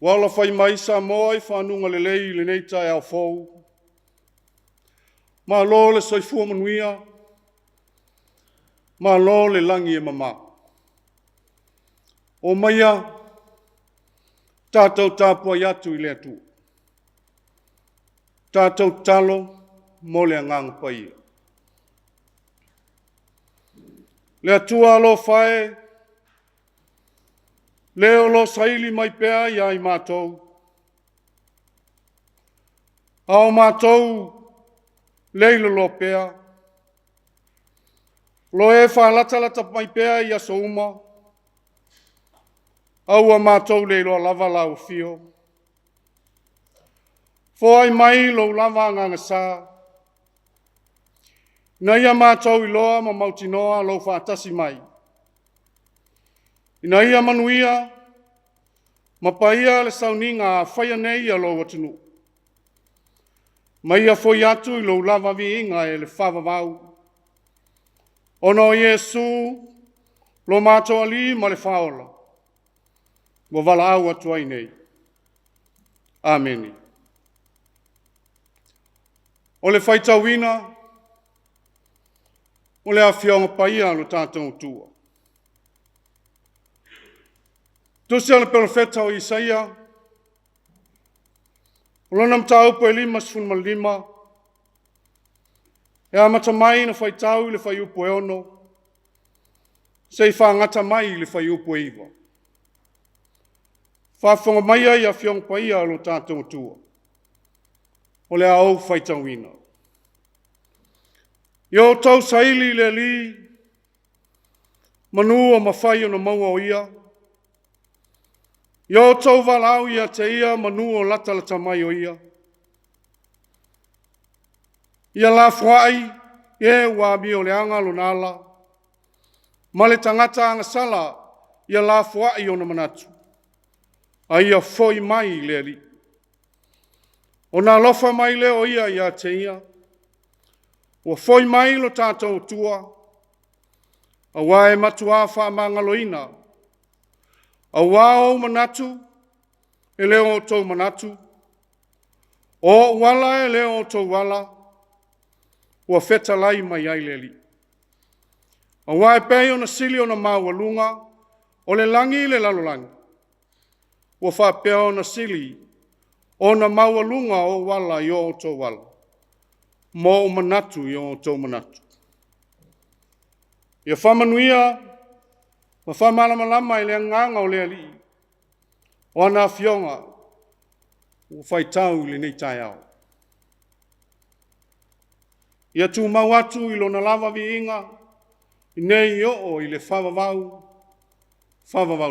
Wala fai mai Samoa I whanunga lelei le nei Taeao fou. Ma lo le soifua manuia. Ma lo le langi e mama. O maia, tātou Tapuaiga atu I le atu. Tātou talo mo le angang pai. Le atua alo fae, leo lo saili mai pea ia I mātou. Ao mātou leilo lo pea. Lo e whālatalata mai pea ia souma. Aua mātou leilo lava lau fio. Fōai mai lo lava nganga sā. Na ia mātou I loa ma mautinoa lo whātasi mai. Ina ia manuia, mapaia le sauninga a whaia nei a lo watunu. Mai a foi atu I lo lava vi inga e le whawawau. Ono Iesu, lo mātou ali ma le whaola. Wa wala au atu ai nei. Ameni. O le whaitawina, o le awhionga paia lo tātou tua. Tusi ala profeta o Isaia, o lona mtau po e 5:5, e amata mai na whaitau I le whaiupo e ono, se I whaangata mai I le whaiupo e iwa. Whawhonga mai ai a whiong paia lo tātou tua, o le au whaitawina. Yo tau saili le li, manu o mawhai o na maua o ia, Yo tau walau ia te ia manu o latalata mai o ia. Ia la fuai, e wabi o le anga lo nala. Ma le tangata anga sala, ia la fuai o na manatu. A ia foi mai le li. O na lofa mai le o ia te ia. O foi mai lo tātou tua. A wae matua wha mangaloina. A wao manatu, e leo o tau manatu. O wala e leo o tau wala. Ua feta lai mai ai leli. A wae pei o na sili o na mawalunga, o le langi I le lalolangi. Ua whapea o na sili, o na mawalunga o wala I o tau wala. Mo o manatu I o tau manatu. Ia whamanuia, ma whamalama I le nganga o le ali. O ana whionga, o whaitau le nei Taeao. Ia tu mau atu I lona lava vi inga, I nei o I le whawawau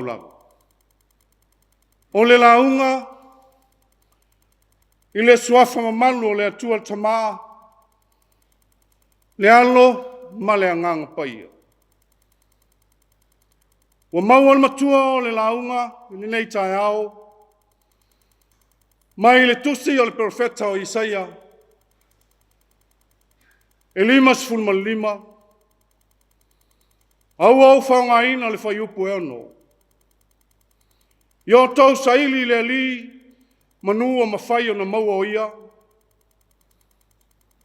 lava. O le launga, I le suafa mamalu o le atua tamaa, le alo ma le nganga paia. Wa mau matua o le launga, I nei Taeao, mai le tusi o le profeta o Isaia, e 5:5, au whaongaina le whaiupu e ono. Io tau saili le li, manu o mawhai o na maua o ia.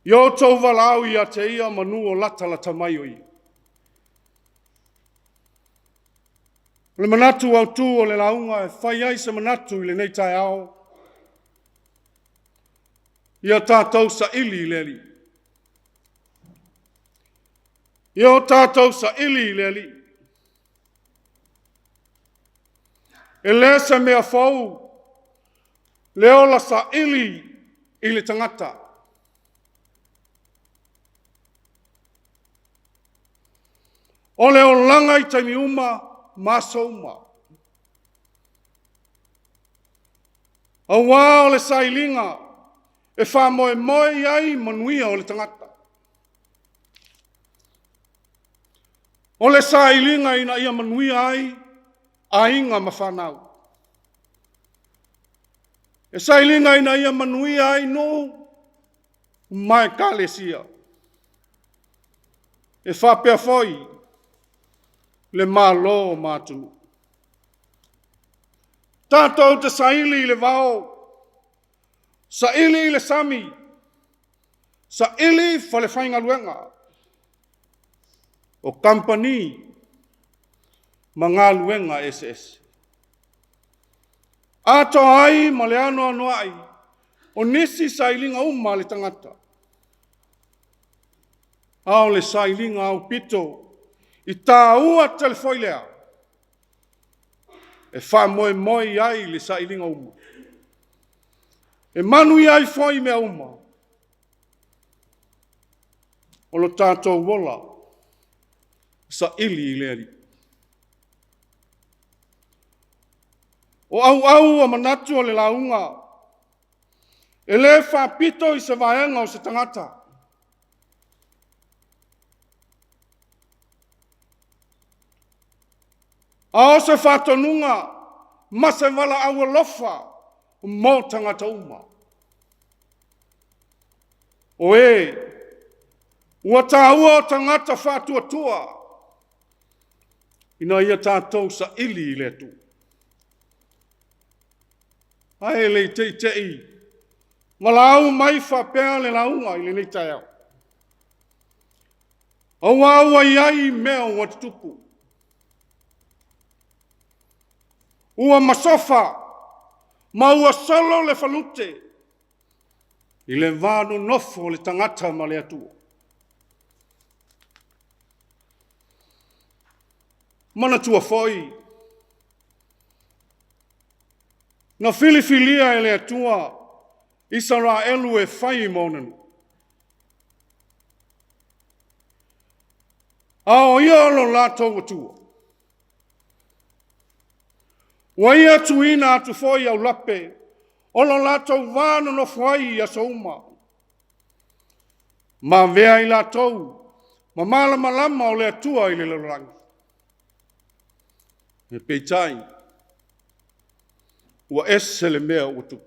Io tau walau ia te ia, manu o latalata mai o ia. Le manatu au tu o le launga e whai ai se manatu I le nei Taeao. Ia tātou sa ili le li. Ia tātou sa ili le li. E le se mea fau, le ola sa ili I le tangata. O le o langa I taimi uma, Maso uma. Awa o le sailinga e whamoe ai manuia o le tangata. O le sailinga ina ia manuia ai ainga ma whanau. E sailinga ina ia manuia ai no mai kalesia. E whapea foi le malo mātunu. Tātou te saili le vao, saili le sami, saili fale whainga luenga. O company, mga luenga SS. Ato ai ma le ano ai, o nisi sailinga uma le tangata. Ao le sailinga au pito, i tā ua telefoi lea. E whamoe ai le sailinga uma. E manui ai foi mea uma. O lo tātou wola, sa ili i leari. O au a manatu o le launga, e le whapito i se vaenga o se tangata. A se whatonunga, ma se wala aua lofa, mō tangata uma. O ua tāua o tangata whātua, ina ia tātou sa ili i le tu. Ai le tei, malau mai whapea le launga i le nei Taeao. Aua iai mea o tupu. Ua masofa, ma ua solo le falute, i le vānu nofo le tangata ma le atua. Mana tua foi, na filifilia e le atua, Israelu e whai monanu. Ao ia lo lātou atua. Waia tuina atu foi au lape, olo lātou vānu no whai a sauma. Ma vea i lātou, ma malama o le atua i le lorangi. Me peitai, ua ese le mea utu.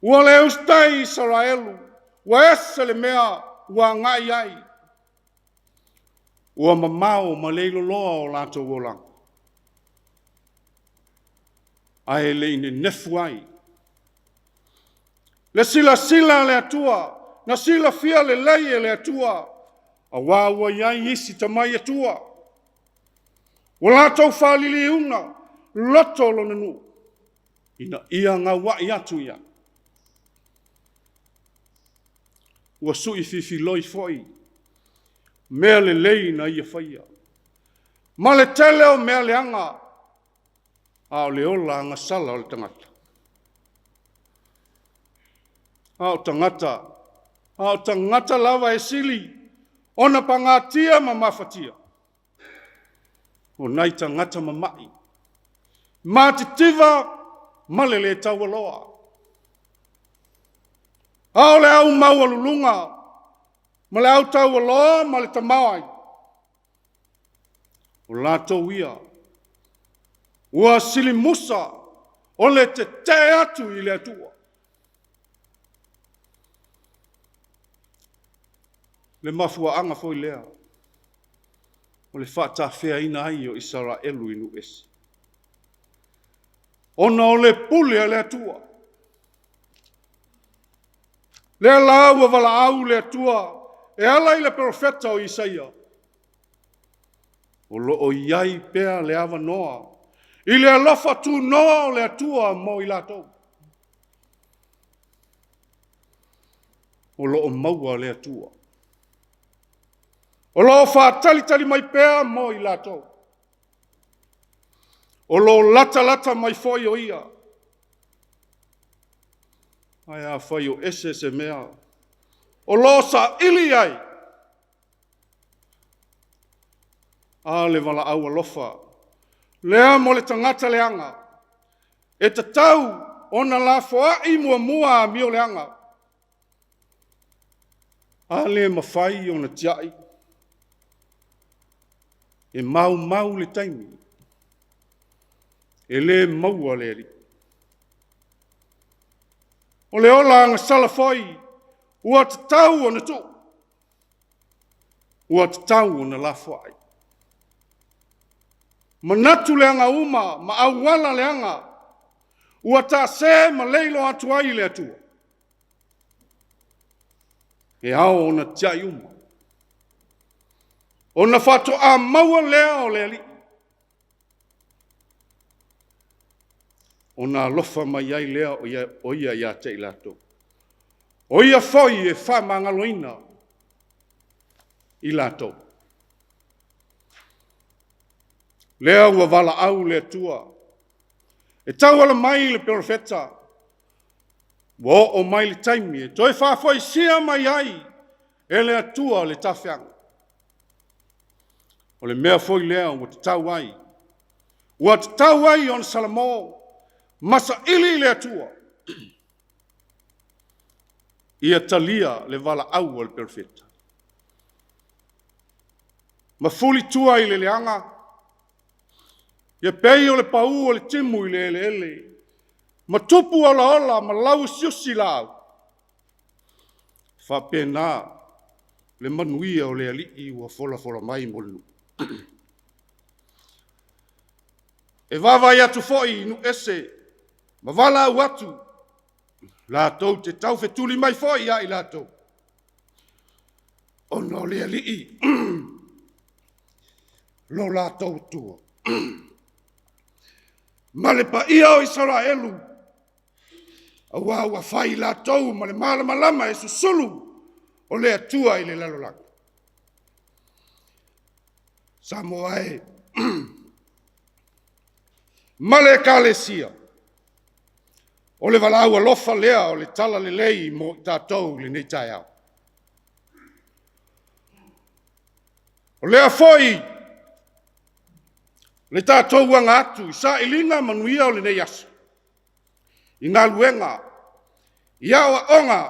Ua le ustai Israelu, ua ese le mea ua ngai ai. Ua mamao ma leilo loa o lātou wolang. Ai le ine nefu ai. Le sila le atua, na sila fia le leie le atua, a wāua iai isi tamai atua. Ua lātou whālili una, loto lo nanu. Ina ia ngā wai atu ia. Ua sui fifi loi foi. Mea le lei na ia whaia. Ma le tele o mea le anga, ao le ola anga sala o le tangata. Ao tangata lava e sili, ona pangatia ma mafatia. O nai tangata ma mai. Ma titiva, ma le taua loa. Ao le au maua lulunga, ma le au taua loa, ma le tamawai. O lātou ia. Ua sili musa, o le te atu i le atua. Le mafua anga foi lea. O le whata whea ina ai o Israelu inu esi. Ona o le pule a le atua. Le la ua wala au le atua. E ala i le profeta o Isaia. O lo o iai pea le ava noa. I le alofa tu noa o le atua mo i latou. O lo o maua le atua. O lo whātalitali mai pea mo i latou. O lo lata mai foi o ia. Ai a foi o ese se mea. O lo sa ili ai. A le wala au alofa. Lea mo le tangata leanga. E te tau ona la foai mua mio leanga. Ale mawhai ona tiai. E mau le taimi. E le maua le ali. O le ola nga salafoi. Ua te tau ona tu. Ua te tau ona la foai. Manatu leanga uma, ma awala leanga. Ua ta se ma leilo atu ai le atua. E ao ona tiai uma. Ona fato a maua lea o le ali. Ona alofa mai ai lea o ia ia te ilato. O ia foi e whamangaloina i lato. Lea ua wala au le tua. E tau ala mai le profeta. Wo o mai le taimi. E toi whawhoi sia mai ai. E le atua le tawhianga. O le mea foi lea ua te tau ai. Ua te tau ai on Samoa. Masa ili le atua. Ia talia le wala au o le profeta. Ma fuli tua i le leanga. Ia pei o le pau o le timu i le ele. Ma tupu ola ma lau siusi lau. Fa pena le manuia o le alii ua fola mai molu. E vava atu foi nu ese. Ma vala au atu. La tau te tau fetuli mai foi ia i la tau. Ono le alii. Lo la tau tua. Ma le pa ia o Israelu. Awa whai la tau ma le malama e susulu o le atua i le lalolanga. Samoa e. Ma le kalesia. O le walau alofa lea o le tala le lei mo tātou le nei Taeao. O lea foi. Le tātou wanga atu, sa ilinga manuia o le nei asu. I ngā luenga, i awa onga,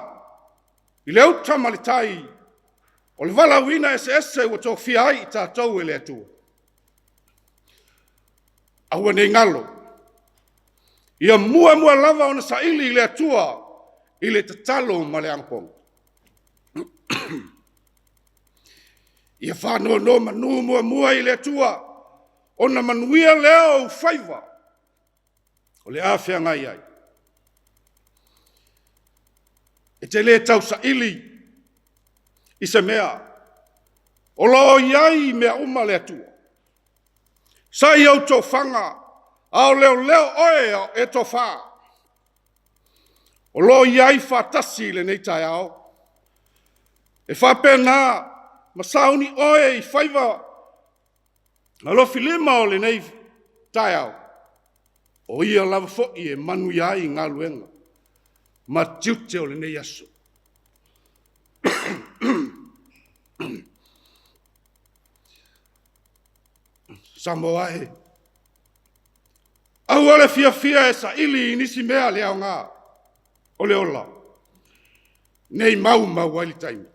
i le utama le tai, o le wala wina ese ua tō whiai i tātou e le atua. Aua nei ngalo, ia mua lava ona sa ili i le atua, i le tatalo ma le angpong. Ia whanua no manu mua i le atua, ona manuia leo whaiva. O le awhia ngai ai. E te le tau sa ili. I se mea. O lo iai mea uma le atua. Sa i au tō whanga. Ao leo oe e tō wha. O lo iai whatasi le nei Taeao. E whapena. Masauni oe i whaiva. Alo filima o le nei Taeao. O ia lava fo'i e manu iai ngā luenga. Ma tiute o le nei aso. Samoa e. Au ale fia e sa ili nisi mea le au ngā. O le ola. Nei mau waili taimi.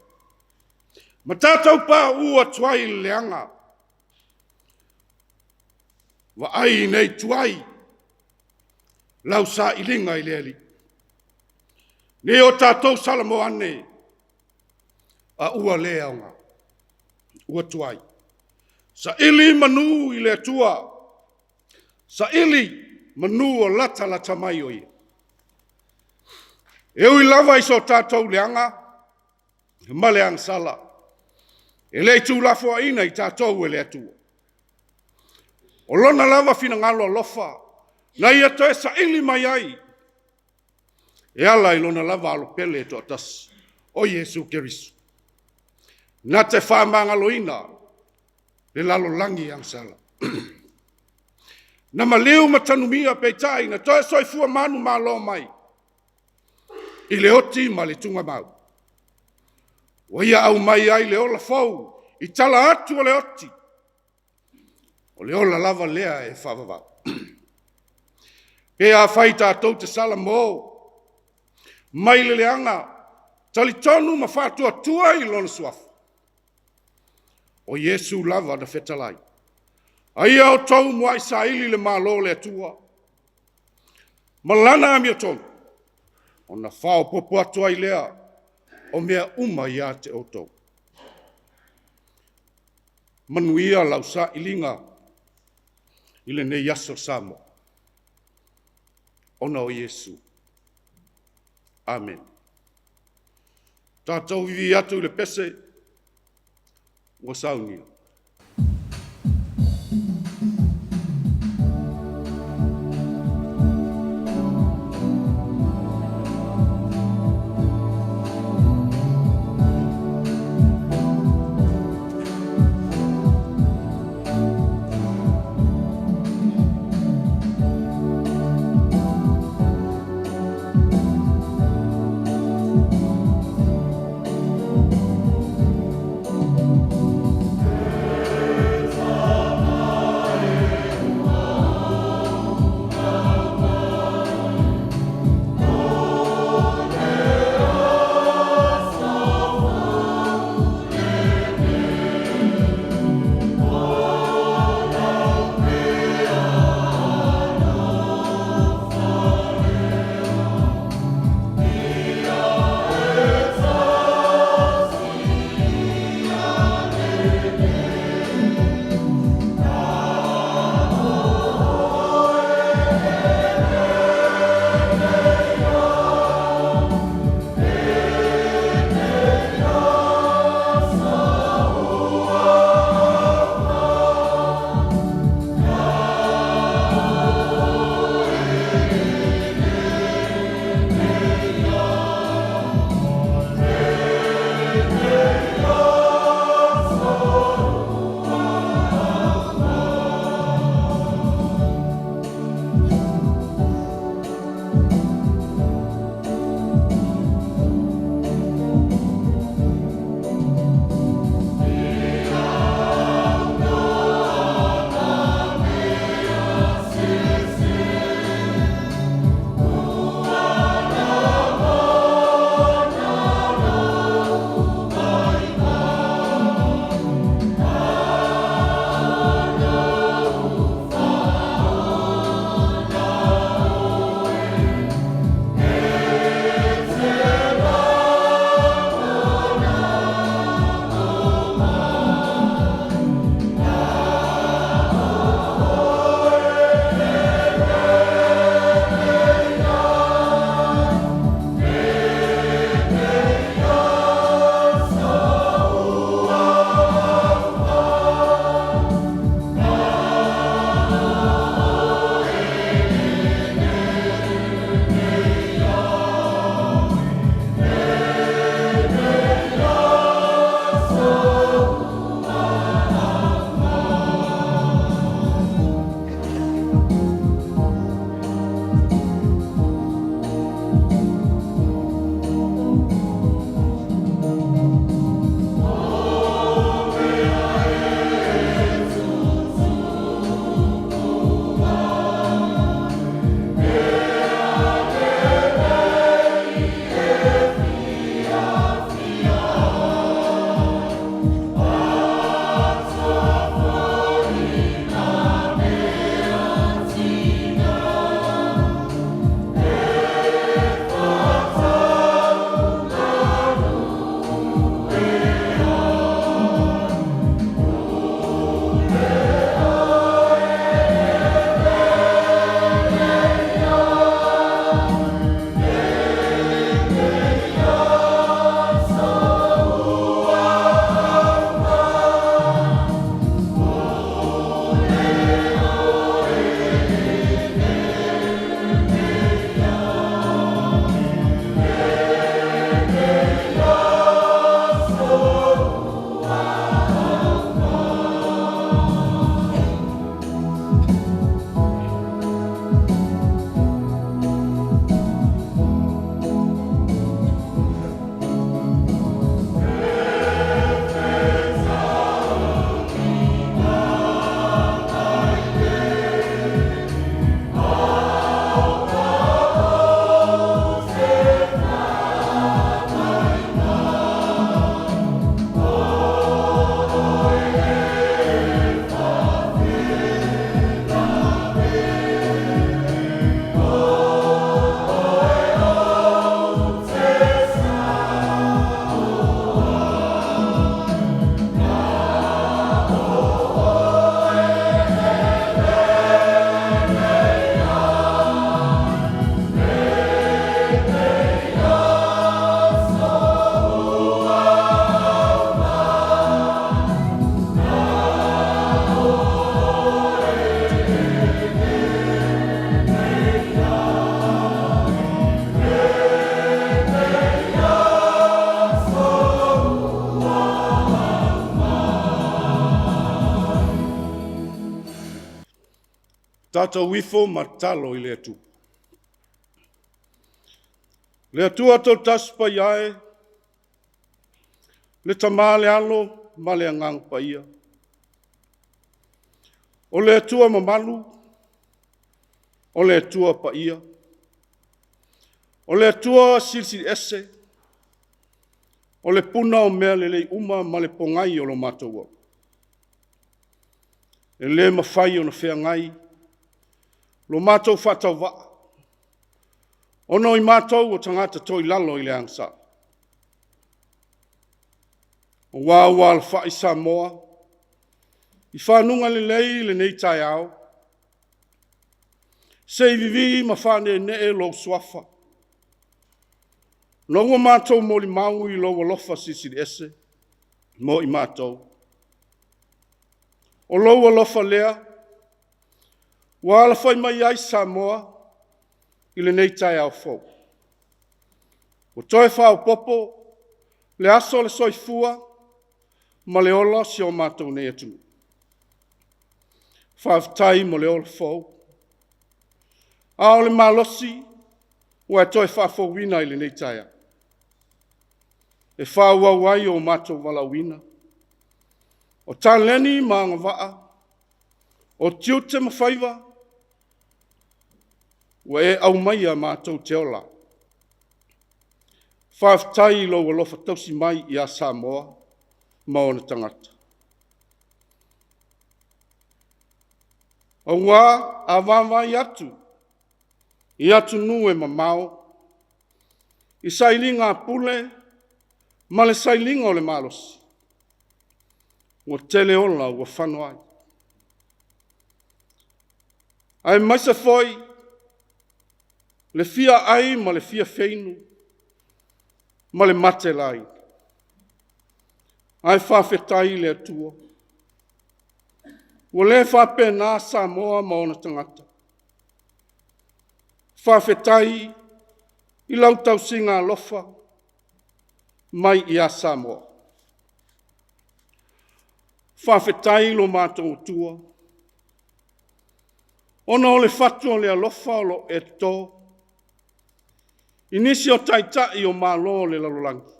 Ma tātou pā ua tuai le anga. Wa ai nei tuai. Lau sa ilinga i le ali. Ne o tātou salamo ane. A ua le aunga. Ua tuai. Sa ili manu i le atua. Sa ili manu o lata mai o ia. E ui lava iso tātou leanga. Ma leang sala. E le tu lafo ina i tātou e le atua. O lona lava fina ngalo lofa. Na ia toe sa ili mai ai. E ala i lona lava alo pele e to atas. O Yesu Kerisu. Na te whamangaloina. Le lalo langi ang sala. Na maleu matanumia peitai. Na toe soifua manu malo mai. I le oti ma le tunga mau. O ia au mai ai le ola fau. I tala atu o le oti. O le ola lava lea e whawawau. Pe a whai tātou te sala mō. Mai le leanga, tali tonu ma whātua tua i lona suafu. O Yesu lava na whetalai. Aia o tau mua i sa ili le malo le atua. Malana ami o tonu. O na whao popo atua i lea. O mea uma ia te o tau. Manuia lausa ilinga. Ile ne yaso Samoa. Ona o Yesu. Amen. Tātou vivi atu le pese. Wa saungia. Tātou wifo matalo I le atu. Le atua tau tasu pa iae, le tamā le alo, ma le angang pa ia. O le atua mamalu, o le atua pa ia. O le atua silsi ese, o le puna o mea le uma ma le pongai o lo mātou. E le mawhai o na whea ngai, lo mātou whatau waa. Ono I mātou o tangata toi lalo I le angsa. O wāua le whai Samoa, I whanunga le lei le nei Taeao. Se I vivi ma whane ne e lo swafa. Nongo mātou mo li mau I lo lofa sisi ese, mo I mātou. O lo lofa lea, wala whai mai ai Samoa, I le nei Taeao fo. O toi whao popo, le aso le soifua, ma le ola si o mātou nei atu. Whaaftai mo le ola fo. A o le malosi, o e toi whaafo wina I le nei Taeao. E whaua wai o mātou wala wina. O tāleni maanga waa, o tiute mawhaiva, wa e au mai a mātou te ola. Whaaftai lo wa lofa tausi mai I a Samoa, maona tangata. O ngā a wāwai atu, I atu nu e mamao, I sailinga pule, ma le sailinga o le malosi. Wa tele ola wa whanwai. Ai maisa foi, le fia ai ma le fia feinu, ma le mate lai. Ai whawhetai le atua. Wa le whape nā Samoa maona tangata. Whawhetai I lau tau singa lofa, mai I a Samoa. Whawhetai lo mātou tua. Ona o le whatu o le alofa o lo e tō. Inisi o taitai o mālo le lalolangi.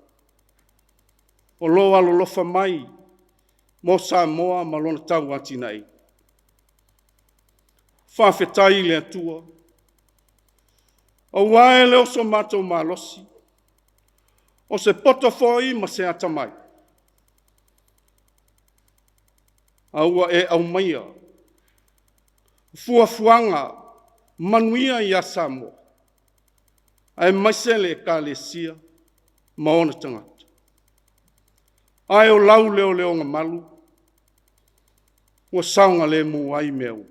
O lo alo lofa mai, mo Samoa malona tau ati nei. Whawhetai le atua. O wae leo so mātou mālosi. O se potofoi ma se atamai. Aua e au maia. Fuafuanga manuia I a Samoa. Ai maisele e ka le sia maona tangata. Ai o lau leo ngā malu. Ua saunga le mu ai meu.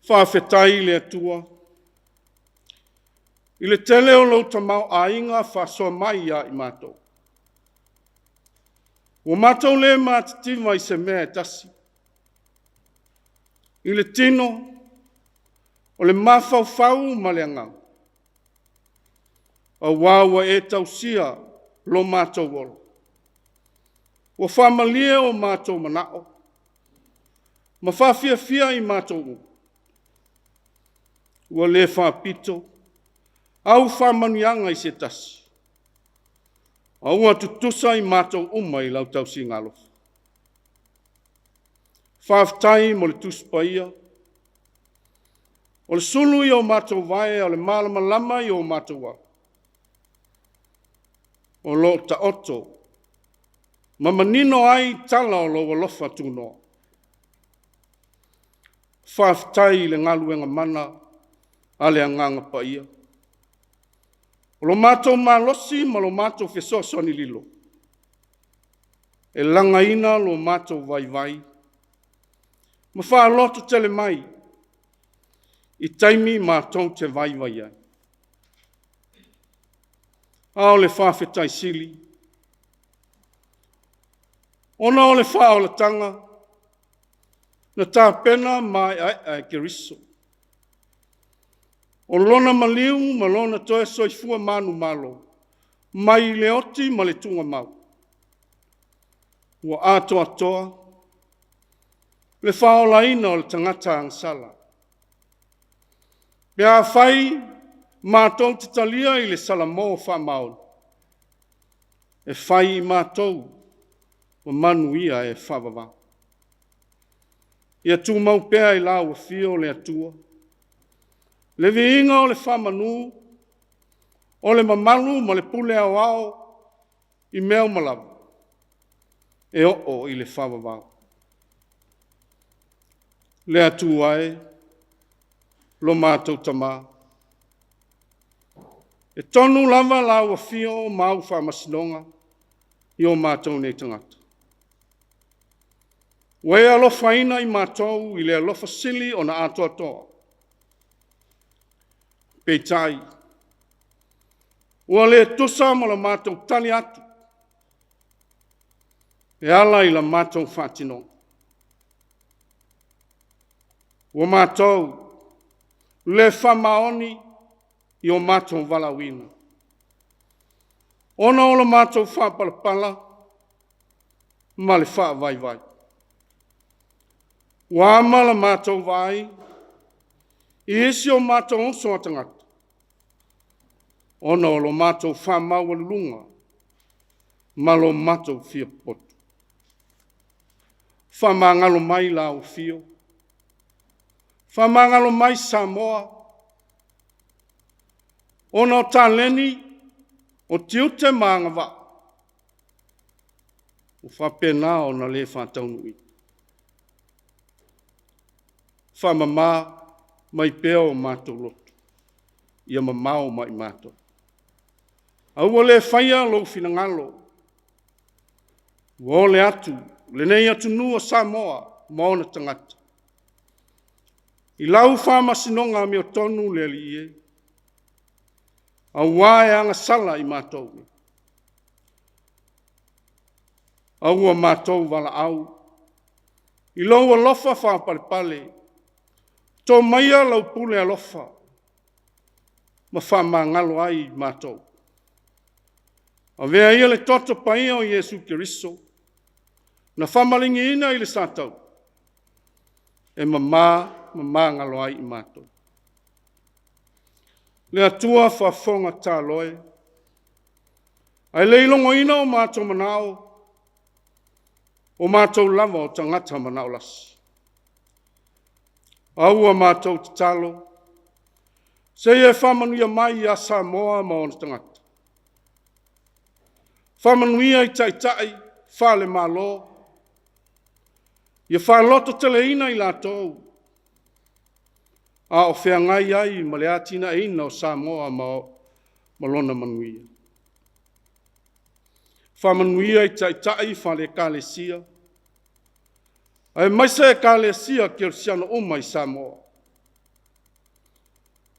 Whawhetai le atua. I le tele o lau tamau a inga whasoa mai ia I mātou. Ua mātou le mātitima I se mea tasi. I le tino, o le mawhauwhau ma le angau. A wawa e tausia lo mātou wolo. Ua whamalia o mātou manao. Ma whawhiawhia I mātou. Ua le whapito. Au whamanianga I se tasi. Aua tutusa I mātou I lau tausi ngalofa. Whaftai mo le tuspaia. O le sulu I o mātou vai, o le malama lama I o mātou wa. O lo ta oto. Mamanino ai tala o lo walofa tuno. Whaftai le ngaluenga mana a le anganga pa ia. O lo mātou malosi ma lo mātou whesoso ni lilo. E langaina lo mātou vai vai. Ma wha loto tele mai. I taimi mātou te vai vai ai. Ao le whawhetai sili. Ona o le wha o le tanga. Na tā pena mai ai ke riso. O lona maliu ma lona toe soifua manu malo. Mai le oti ma le tunga mau. Ua atoa toa. le whaolaina o le tangata angsala. Pea whai mātou te talia i le salamo whamaon. E whai mātou o manu ia e whawawa. Ia tū mau pea i la ua fio le atua. Le viinga o le whamanu, o le mamalu ma le pule au ao i mea malawa. E o i le whawawa. Le atu ai, lo mātou tamā. E tonu lava la ua fio mau whamasinonga i o mātou nei tangata. Wei alofa ina i mātou i le alofa sili o na atoa toa. Peitai. Ua le tusa mo la mātou tali atu. E ala i la mātou whātinonga. Ua mātou le whamaoni i o mātou walawina. Ona o la mātou whapalapala ma le whaavaivai. Wa amala mātou vai, i esi o mātou onso atangata. Ona o lo mātou whamaua lunga, ma lo mātou fia potu. Whamangalo mai la o fio. Whamangalo mai Samoa. Ona o tāleni, o tiute maangava. O whapena o na le whātaunui. Whamamā mai peo o mātou lotu. Ia mamao mai mātou. Aua le whaia lo finangalo. Ua ole atu, le nei atu nua Samoa, maona tangata. I lau whamasinonga mi o tonu le li e. Aua e anga sala i mātou. Aua mātou wala au. I lau alofa whapalipale. Tō maia lau pule alofa. Ma whamangalo ai mātou. A vea ia le toto paia o Yesu Kiriso. Na whamalingi ina i le sātau. E mamā ngalo ai i mātou. Le atua whafonga tā loe. Ai leilongo ina o mātou manao. O mātou lava o tangata manao lasi. Aua mātou te talo. Se e whamanuia mai a Samoa ma ona tangata. Whamanuia i taitai, whale malo. Ia whaloto teleina i lātou. A o wheangai ai ma le atina eina o Samoa ma lona manuia. Whamanuia i taitai, whale kālesia. Ai maise e kālesia ki o siano uma i Samoa.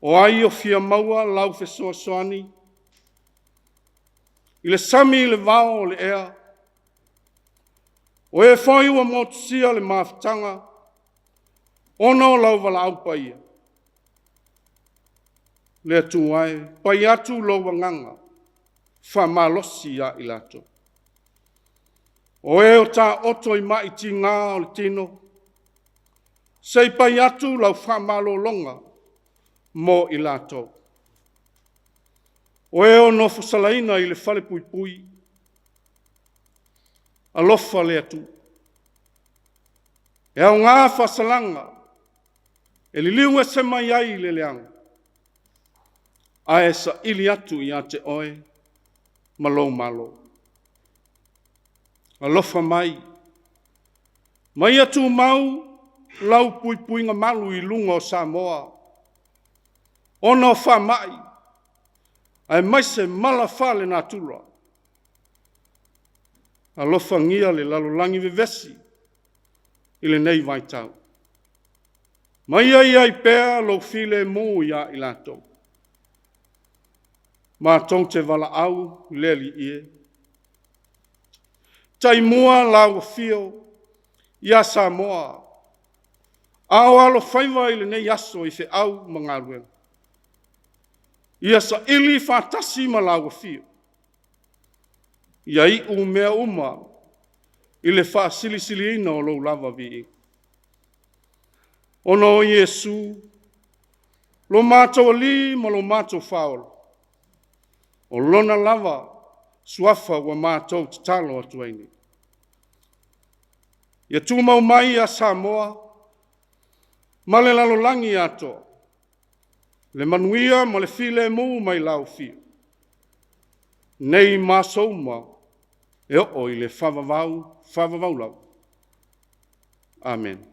O ai o fia maua lau fesoa soani. I le sami i le vao o le ea. O e whai ua motusia le mawhitanga. Ona o lau wala au paia. Le atu ai, pai atu lau wanganga. Whamalosi ia i lato. O e o tā oto i mai ti ngā o le tino. Sei pai atu lau whamalo longa mo i lato. O e o nofo salaina i le whale pui pui. Alofa le atu. E au ngā whasalanga. E li liu e se mai ai le leanga. A e sa ili atu i a te oe. Malo malo. Alofa mai. Mai atu mau, lau pui pui ngā malu i lunga o Samoa. Ona o whamai. Ai mai se mala whale nā tula. Alofa ngia le lalolangi vevesi. I le nei vai tau. Mai ai pēa lo file mō ia i lātou. Mā tong te wala au leli ie. Tai mua lau fio ia Samoa. Ao alo whaiwa i le nei aso i fe au mangaruel. Ia sa ili whatasi ma lau fio. Ia i u mea uma i le wha sili ina o lou lava vi. Ono Yesu, lo mātou li ma lo mātou whaolo. O lona lava suafa wa mātou te talo atu aini. Ia tūmau mai a Samoa, ma le lalolangi ato, le manuia ma le file mu mai lau fio. Nei māsou ma, e o i le whavavau lau. Amen.